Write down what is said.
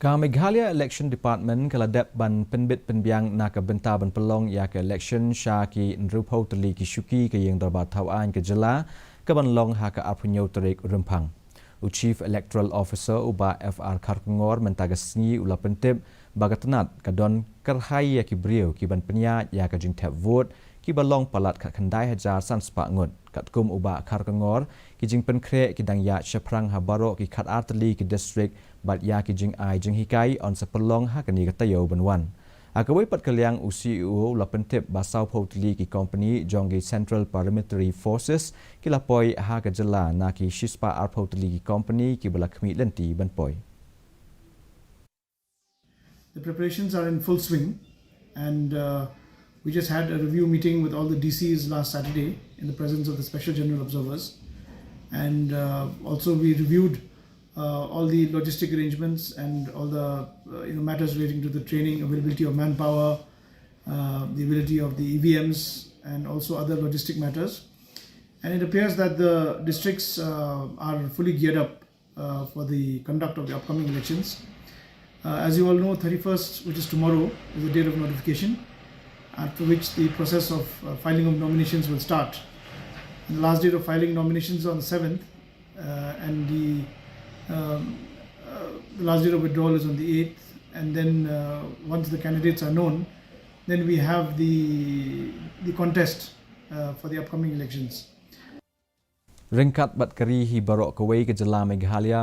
Meghalaya Election Department kaladep ban penbit penbiang na kabenta ban Pynlong ya ke election sha ki nrupho tali ki shuki ke yang darbat thawan ke jela ke ban long ha ka apunyo tarik rumpang. Chief Electoral Officer uba FR Kharkongor mentagasni ula pentip baga Tnat kadon Khreh ya ki brio ki ban penya ya ka jing tap vote ki balong palat khat khandai hajar san spa ngot katkum uba Kharkongor ki jing pen Khreh ki dang ya shaprang habaro ki khat artli ki district bat ya ki jing ai jing hikai on sa Pynlong ha kani ka tayo banwan akawai pat kalyang UCO la pentip basau photli ki company jongi Central Paramilitary Forces ki lapoi ha ka jela na ki shispa ar photli ki company ki balakmi lenti banpoi. The preparations are in full swing, and we just had a review meeting with all the DCs last Saturday in the presence of the Special General Observers, and also we reviewed all the logistic arrangements and all the matters relating to the training, availability of manpower, the ability of the EVMs, and also other logistic matters. And it appears that the districts are fully geared up for the conduct of the upcoming elections. As you all know, 31st, which is tomorrow, is the date of notification, after which the process of filing of nominations will start. And the last date of filing nominations is on the 7th, and the last date of withdrawal is on the 8th. And then once the candidates are known, then we have the contest for the upcoming elections. Ringkat bat kari hi barok kawai ke jela Meghalaya